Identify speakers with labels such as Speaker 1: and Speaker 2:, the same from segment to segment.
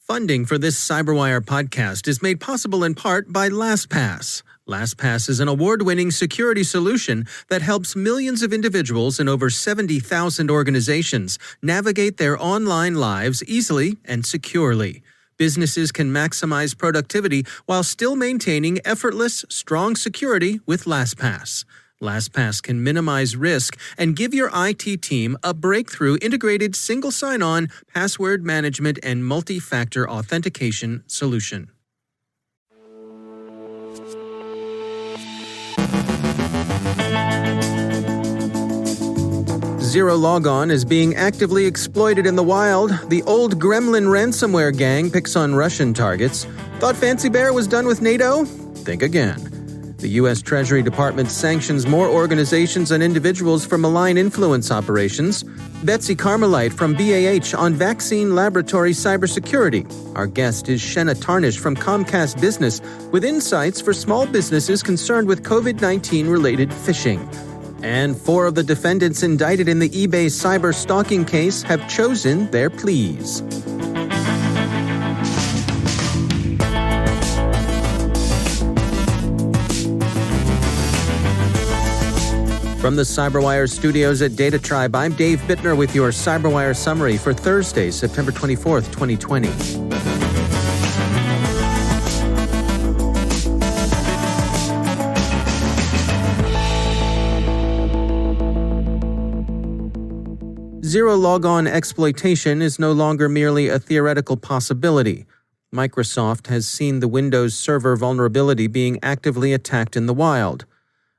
Speaker 1: Funding for this CyberWire podcast is made possible in part by LastPass. LastPass is an award-winning security solution that helps millions of individuals in over 70,000 organizations navigate their online lives easily and securely. Businesses can maximize productivity while still maintaining effortless, strong security with LastPass. LastPass can minimize risk and give your IT team a breakthrough integrated single sign-on, password management, and multi-factor authentication solution. Zerologon is being actively exploited in the wild. The OldGremlin ransomware gang picks on Russian targets. Thought Fancy Bear was done with NATO? Think again. The US Treasury Department sanctions more organizations and individuals for malign influence operations. Betsy Carmelite from BAH on vaccine laboratory cybersecurity. Our guest is Shena Tharnish from Comcast Business with insights for small businesses concerned with COVID-19 related phishing. And 4 of the defendants indicted in the eBay cyberstalking case have chosen their pleas. From the CyberWire studios at Data Tribe, I'm Dave Bittner with your CyberWire summary for Thursday, September 24th, 2020. Zerologn exploitation is no longer merely a theoretical possibility. Microsoft has seen the Windows Server vulnerability being actively attacked in the wild.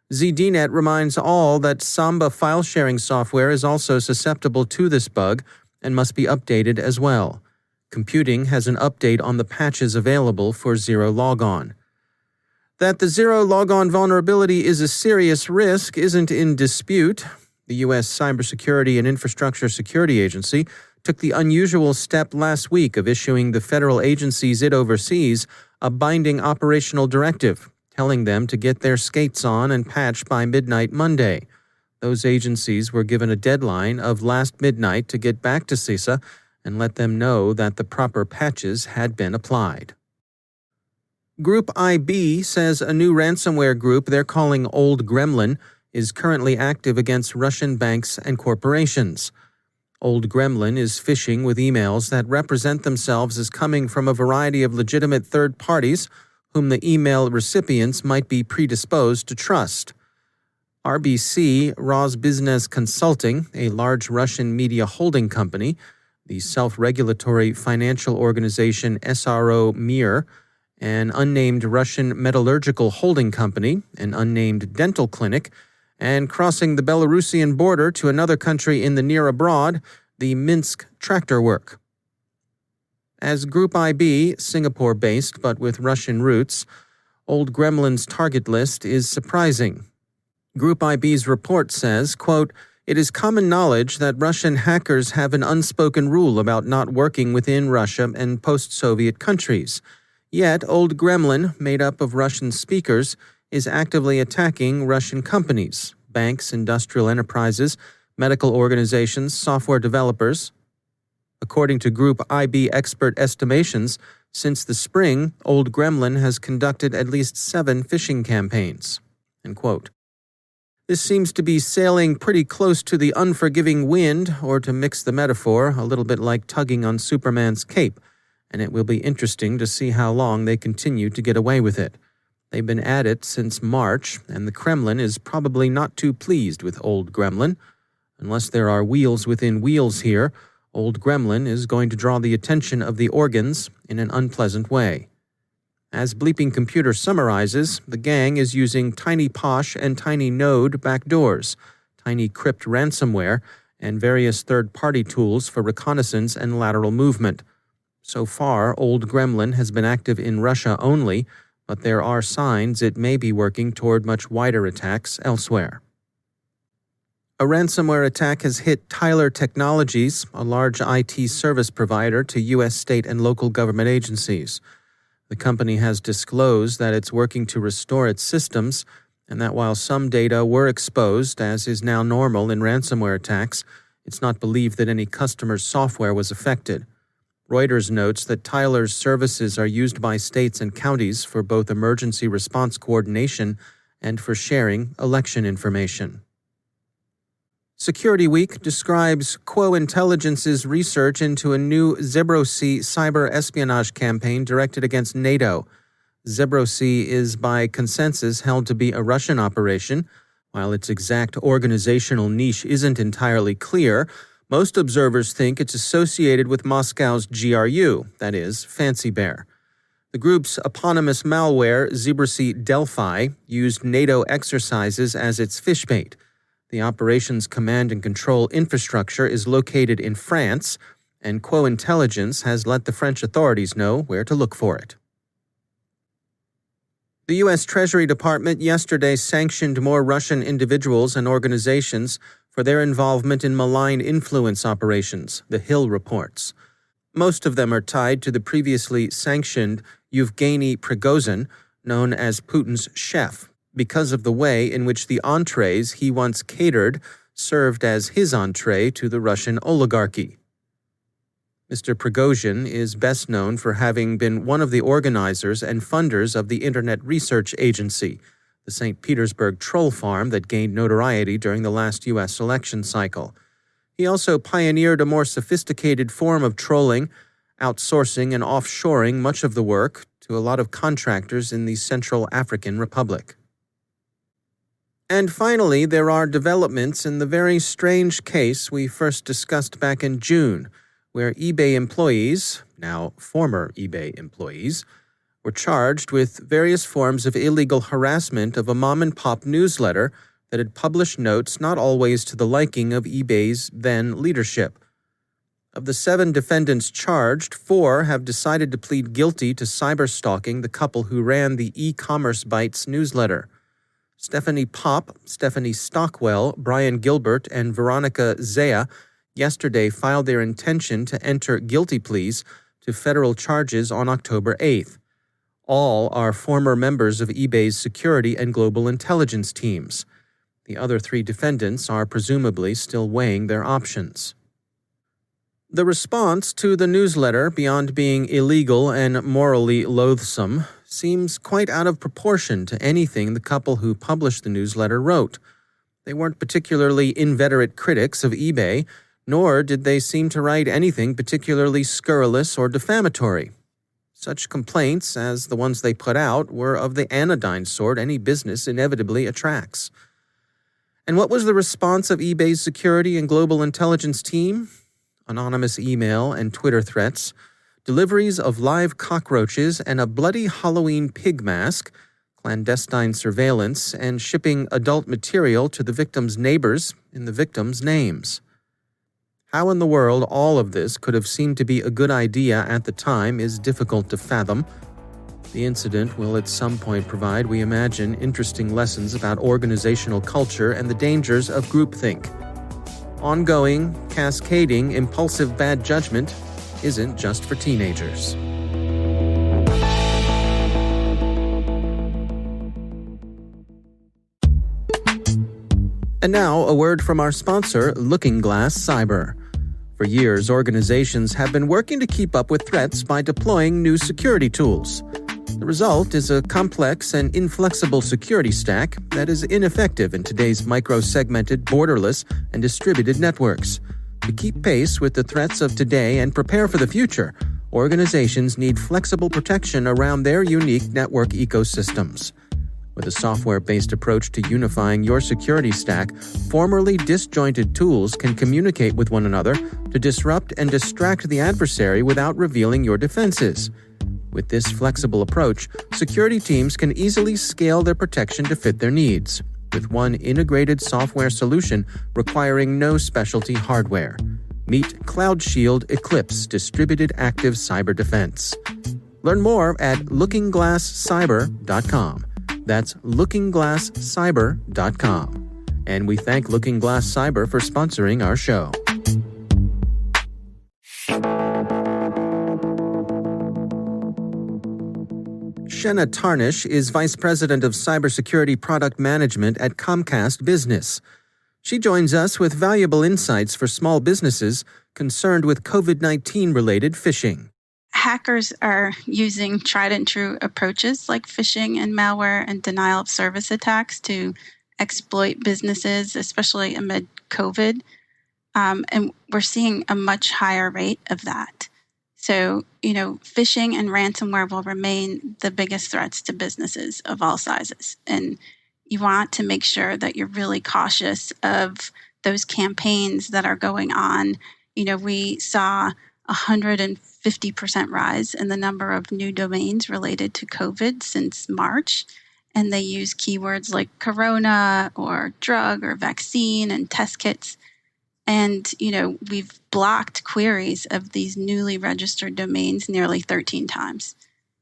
Speaker 1: ZDNet reminds all that Samba file-sharing software is also susceptible to this bug and must be updated as well. Computing has an update on the patches available for Zerologn. That the Zerologn vulnerability is a serious risk isn't in dispute. The US Cybersecurity and Infrastructure Security Agency took the unusual step last week of issuing the federal agencies it oversees a binding operational directive, telling them to get their skates on and patch by midnight Monday. Those agencies were given a deadline of last midnight to get back to CISA and let them know that the proper patches had been applied. Group IB says a new ransomware group they're calling OldGremlin is currently active against Russian banks and corporations. OldGremlin is phishing with emails that represent themselves as coming from a variety of legitimate third parties whom the email recipients might be predisposed to trust. RBC Business Consulting, a large Russian media holding company, the self-regulatory financial organization SRO Mir, an unnamed Russian metallurgical holding company, an unnamed dental clinic, and crossing the Belarusian border to another country in the near abroad, the Minsk Tractor Work. As Group IB, Singapore-based but with Russian roots, OldGremlin's target list is surprising. Group IB's report says, quote, "It is common knowledge that Russian hackers have an unspoken rule about not working within Russia and post-Soviet countries. Yet OldGremlin, made up of Russian speakers, is actively attacking Russian companies, banks, industrial enterprises, medical organizations, software developers. According to Group IB expert estimations, since the spring, OldGremlin has conducted at least 7 phishing campaigns." End quote. This seems to be sailing pretty close to the unforgiving wind, or to mix the metaphor, a little bit like tugging on Superman's cape, and it will be interesting to see how long they continue to get away with it. They've been at it since March, and the Kremlin is probably not too pleased with OldGremlin. Unless there are wheels within wheels here, OldGremlin is going to draw the attention of the organs in an unpleasant way. As Bleeping Computer summarizes, the gang is using Tiny Posh and Tiny Node backdoors, Tiny Crypt ransomware, and various third-party tools for reconnaissance and lateral movement. So far, OldGremlin has been active in Russia only, but there are signs it may be working toward much wider attacks elsewhere. A ransomware attack has hit Tyler Technologies, a large IT service provider to U.S. state and local government agencies. The company has disclosed that it's working to restore its systems, and that while some data were exposed, as is now normal in ransomware attacks, it's not believed that any customer's software was affected. Reuters notes that Tyler's services are used by states and counties for both emergency response coordination and for sharing election information. Security Week describes Quo Intelligence's research into a new Zerologn cyberespionage campaign directed against NATO. Zerologn is by consensus held to be a Russian operation. While its exact organizational niche isn't entirely clear, most observers think it's associated with Moscow's GRU, that is, Fancy Bear. The group's eponymous malware, Zerologn Delphi, used NATO exercises as its fishbait. The operation's command and control infrastructure is located in France, and Quo Intelligence has let the French authorities know where to look for it. The US Treasury Department yesterday sanctioned more Russian individuals and organizations for their involvement in malign influence operations, The Hill reports. Most of them are tied to the previously sanctioned Yevgeny Prigozhin, known as Putin's chef, because of the way in which the entrees he once catered served as his entree to the Russian oligarchy. Mr. Prigozhin is best known for having been one of the organizers and funders of the Internet Research Agency, the St. Petersburg troll farm that gained notoriety during the last U.S. election cycle. He also pioneered a more sophisticated form of trolling, outsourcing and offshoring much of the work to a lot of contractors in the Central African Republic. And finally, there are developments in the very strange case we first discussed back in June, where eBay employees, now former eBay employees, were charged with various forms of illegal harassment of a mom-and-pop newsletter that had published notes not always to the liking of eBay's then leadership. Of the 7 defendants charged, 4 have decided to plead guilty to cyberstalking the couple who ran the e-commerce Bytes newsletter. Stephanie Popp, Stephanie Stockwell, Brian Gilbert, and Veronica Zea yesterday filed their intention to enter guilty pleas to federal charges on October 8th. All are former members of eBay's security and global intelligence teams. The other 3 defendants are presumably still weighing their options. The response to the newsletter, beyond being illegal and morally loathsome, seems quite out of proportion to anything the couple who published the newsletter wrote. They weren't particularly inveterate critics of eBay, nor did they seem to write anything particularly scurrilous or defamatory. Such complaints as the ones they put out were of the anodyne sort any business inevitably attracts. And what was the response of eBay's security and global intelligence team? Anonymous email and Twitter threats, deliveries of live cockroaches and a bloody Halloween pig mask, clandestine surveillance, and shipping adult material to the victims' neighbors in the victims' names. How in the world all of this could have seemed to be a good idea at the time is difficult to fathom. The incident will at some point provide, we imagine, interesting lessons about organizational culture and the dangers of groupthink. Ongoing, cascading, impulsive bad judgment isn't just for teenagers. And now, a word from our sponsor, LookingGlass Cyber. For years, organizations have been working to keep up with threats by deploying new security tools. The result is a complex and inflexible security stack that is ineffective in today's micro-segmented, borderless, and distributed networks. To keep pace with the threats of today and prepare for the future, organizations need flexible protection around their unique network ecosystems. With a software-based approach to unifying your security stack, formerly disjointed tools can communicate with one another to disrupt and distract the adversary without revealing your defenses. With this flexible approach, security teams can easily scale their protection to fit their needs, with one integrated software solution requiring no specialty hardware. Meet Cloud Shield Eclipse Distributed Active Cyber Defense. Learn more at lookingglasscyber.com. That's lookingglasscyber.com. And we thank Looking Glass Cyber for sponsoring our show. Shena Tharnish is Vice President of Cybersecurity Product Management at Comcast Business. She joins us with valuable insights for small businesses concerned with COVID-19 related phishing.
Speaker 2: Hackers are using tried and true approaches like phishing and malware and denial of service attacks to exploit businesses, especially amid COVID. And we're seeing a much higher rate of that. So, phishing and ransomware will remain the biggest threats to businesses of all sizes. And you want to make sure that you're really cautious of those campaigns that are going on. We saw 150% rise in the number of new domains related to COVID since March. And they use keywords like corona or drug or vaccine and test kits. And, we've blocked queries of these newly registered domains nearly 13 times.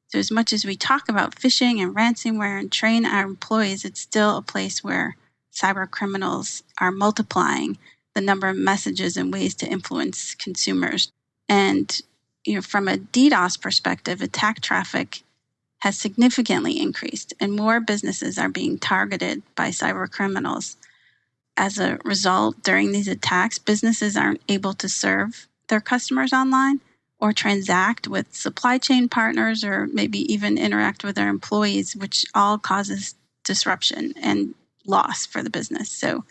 Speaker 2: So as much as we talk about phishing and ransomware and train our employees, it's still a place where cyber criminals are multiplying the number of messages and ways to influence consumers. And, from a DDoS perspective, attack traffic has significantly increased and more businesses are being targeted by cyber criminals. As a result, during these attacks, businesses aren't able to serve their customers online or transact with supply chain partners or maybe even interact with their employees, which all causes disruption and loss for the business. So,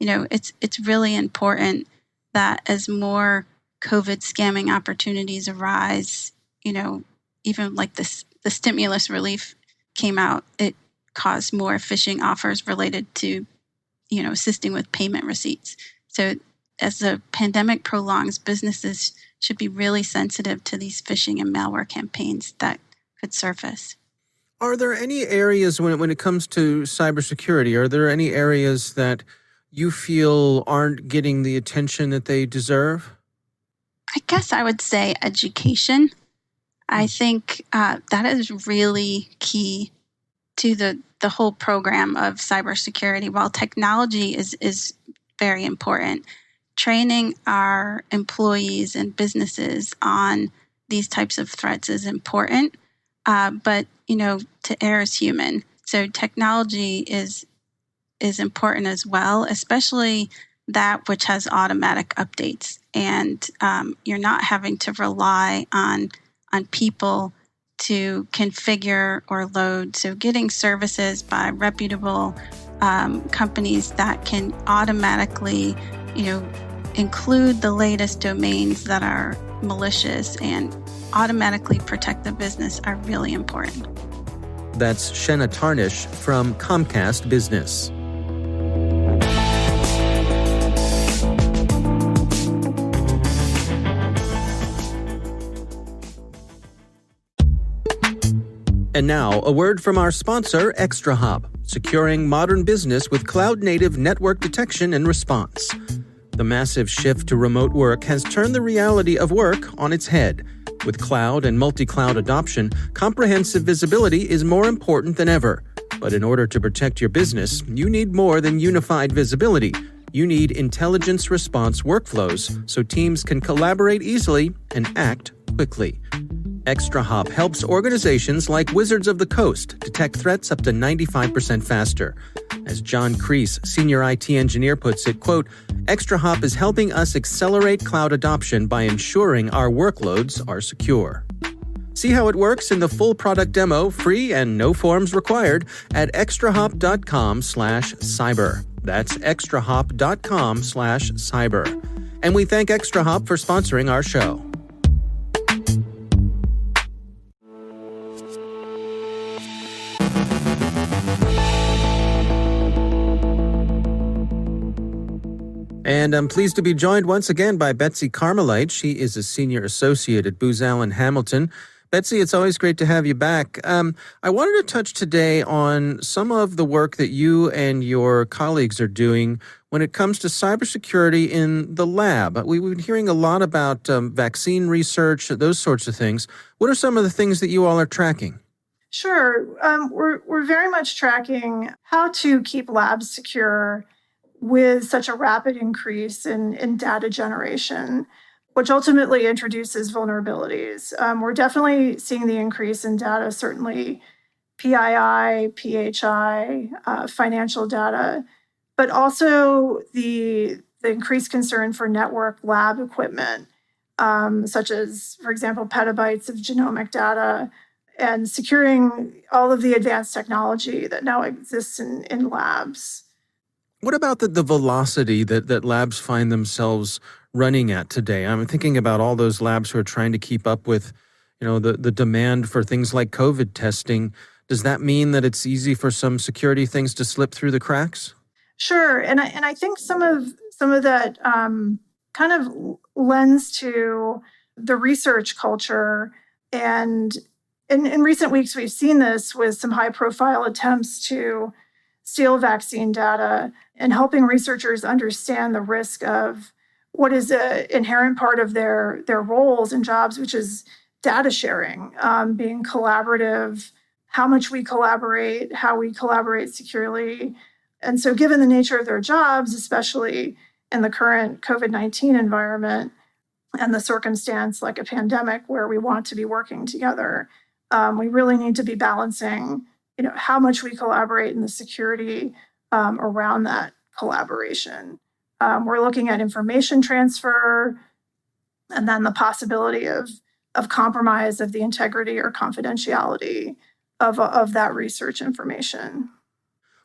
Speaker 2: it's really important that as more COVID scamming opportunities arise, even like the stimulus relief came out, it caused more phishing offers related to assisting with payment receipts. So as the pandemic prolongs, businesses should be really sensitive to these phishing and malware campaigns that could surface.
Speaker 1: Are there any areas when it comes to cybersecurity, are there any areas that you feel aren't getting the attention that they deserve?
Speaker 2: I guess I would say education. I think that is really key to the whole program of cybersecurity. While technology is very important, training our employees and businesses on these types of threats is important. But to err is human. So technology is important as well, especially that which has automatic updates, and you're not having to rely on people to configure or load. So getting services by reputable companies that can automatically, include the latest domains that are malicious and automatically protect the business are really important.
Speaker 1: That's Shena Tharnish from Comcast Business. And now, a word from our sponsor, ExtraHop, securing modern business with cloud-native network detection and response. The massive shift to remote work has turned the reality of work on its head. With cloud and multi-cloud adoption, comprehensive visibility is more important than ever. But in order to protect your business, you need more than unified visibility. You need intelligence response workflows so teams can collaborate easily and act quickly. ExtraHop helps organizations like Wizards of the Coast detect threats up to 95% faster. As John Kreese, senior IT engineer, puts it, quote, ExtraHop is helping us accelerate cloud adoption by ensuring our workloads are secure. See how it works in the full product demo, free and no forms required, at extrahop.com/cyber. That's extrahop.com/cyber. And we thank ExtraHop for sponsoring our show. And I'm pleased to be joined once again by Betsy Carmelite. She is a senior associate at Booz Allen Hamilton. Betsy, it's always great to have you back. I wanted to touch today on some of the work that you and your colleagues are doing when it comes to cybersecurity in the lab. We've been hearing a lot about vaccine research, those sorts of things. What are some of the things that you all are tracking?
Speaker 3: Sure. We're very much tracking how to keep labs secure with such a rapid increase in data generation, which ultimately introduces vulnerabilities. We're definitely seeing the increase in data, certainly PII, PHI, financial data. but also the increased concern for network lab equipment, such as, for example, petabytes of genomic data, and securing all of the advanced technology that now exists in labs.
Speaker 1: What about the velocity that labs find themselves running at today? I'm thinking about all those labs who are trying to keep up with, the demand for things like COVID testing. Does that mean that it's easy for some security things to slip through the cracks?
Speaker 3: Sure, and I think some of that kind of lends to the research culture, and in recent weeks we've seen this with some high-profile attempts to steal vaccine data and helping researchers understand the risk of what is an inherent part of their roles and jobs, which is data sharing, being collaborative, how much we collaborate, how we collaborate securely. And so given the nature of their jobs, especially in the current COVID-19 environment and the circumstance like a pandemic where we want to be working together, we really need to be balancing, how much we collaborate and the security around that collaboration. We're looking at information transfer and then the possibility of compromise of the integrity or confidentiality of that research information.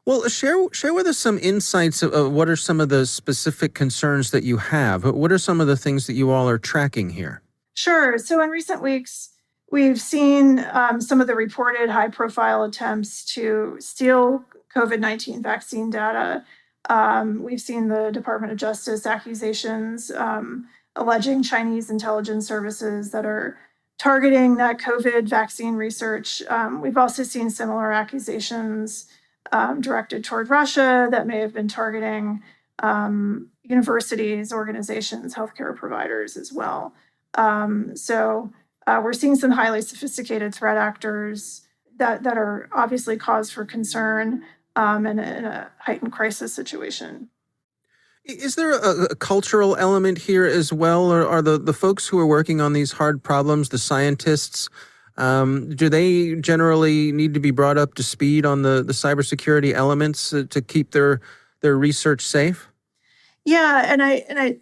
Speaker 1: Well, share with us some insights of what are some of the specific concerns that you have. What are some of the things that you all are tracking here?
Speaker 3: Sure. So in recent weeks, we've seen some of the reported high-profile attempts to steal COVID-19 vaccine data. We've seen the Department of Justice accusations alleging Chinese intelligence services that are targeting that COVID vaccine research. We've also seen similar accusations directed toward Russia that may have been targeting universities, organizations, healthcare providers as well. So we're seeing some highly sophisticated threat actors that are obviously cause for concern in a heightened crisis situation.
Speaker 1: Is there a cultural element here as well, or are the folks who are working on these hard problems, the scientists, do they generally need to be brought up to speed on the cybersecurity elements to keep their research safe?
Speaker 3: Yeah, and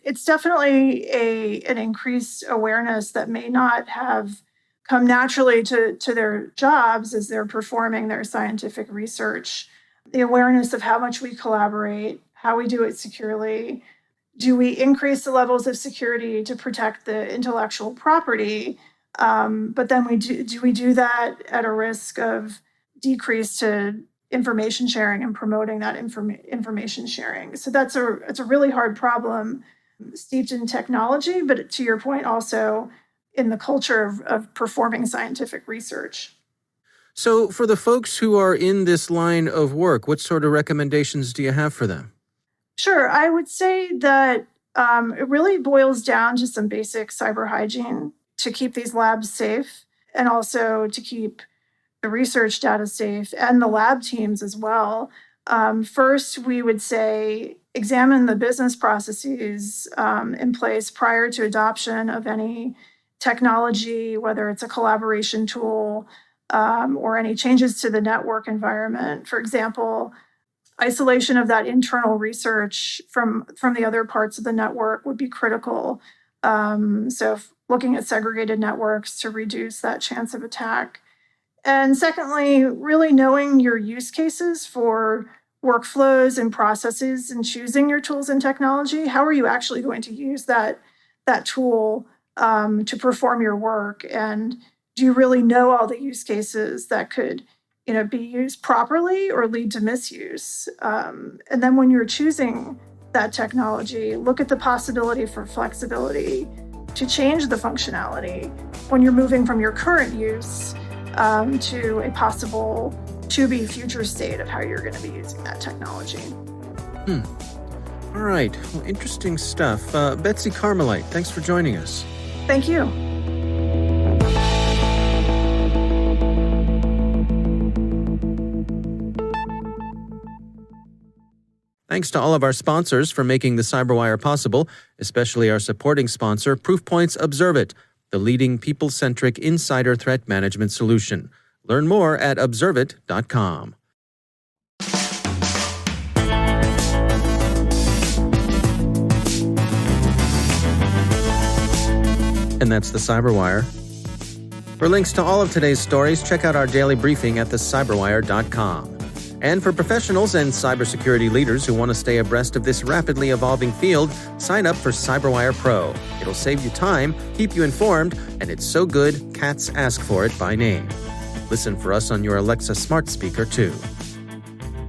Speaker 3: it's definitely an increased awareness that may not have come naturally to their jobs as they're performing their scientific research. The awareness of how much we collaborate, how we do it securely. Do we increase the levels of security to protect the intellectual property? But then do we do that at a risk of decrease to information sharing and promoting that information sharing? So it's a really hard problem steeped in technology, but to your point, also in the culture of performing scientific research.
Speaker 1: So for the folks who are in this line of work, what sort of recommendations do you have for them?
Speaker 3: Sure. I would say that it really boils down to some basic cyber hygiene to keep these labs safe and also to keep the research data safe and the lab teams as well. First, we would say examine the business processes in place prior to adoption of any technology, whether it's a collaboration tool or any changes to the network environment. For example, isolation of that internal research from the other parts of the network would be critical. So looking at segregated networks to reduce that chance of attack. And secondly, really knowing your use cases for workflows and processes and choosing your tools and technology. How are you actually going to use that tool to perform your work? And do you really know all the use cases that could be used properly or lead to misuse? And then when you're choosing that technology, look at the possibility for flexibility to change the functionality when you're moving from your current use to a possible to-be future state of how you're going to be using that technology.
Speaker 1: All right. Well, interesting stuff. Betsy Carmelite, thanks for joining us.
Speaker 3: Thank you.
Speaker 1: Thanks to all of our sponsors for making the CyberWire possible, especially our supporting sponsor, Proofpoint's Observit, the leading people-centric insider threat management solution. Learn more at observit.com. And that's the CyberWire. For links to all of today's stories, check out our daily briefing at thecyberwire.com. And for professionals and cybersecurity leaders who want to stay abreast of this rapidly evolving field, sign up for CyberWire Pro. It'll save you time, keep you informed, and it's so good, cats ask for it by name. Listen for us on your Alexa smart speaker, too.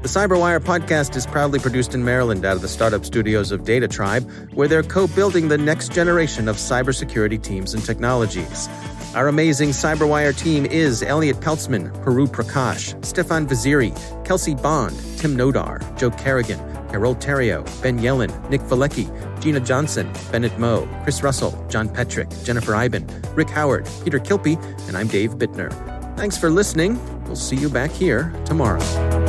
Speaker 1: The CyberWire podcast is proudly produced in Maryland out of the startup studios of Data Tribe, where they're co-building the next generation of cybersecurity teams and technologies. Our amazing CyberWire team is Elliot Peltzman, Haru Prakash, Stefan Vaziri, Kelsey Bond, Tim Nodar, Joe Kerrigan, Carol Terrio, Ben Yellen, Nick Valecki, Gina Johnson, Bennett Moe, Chris Russell, John Petrick, Jennifer Iben, Rick Howard, Peter Kilpie, and I'm Dave Bittner. Thanks for listening. We'll see you back here tomorrow.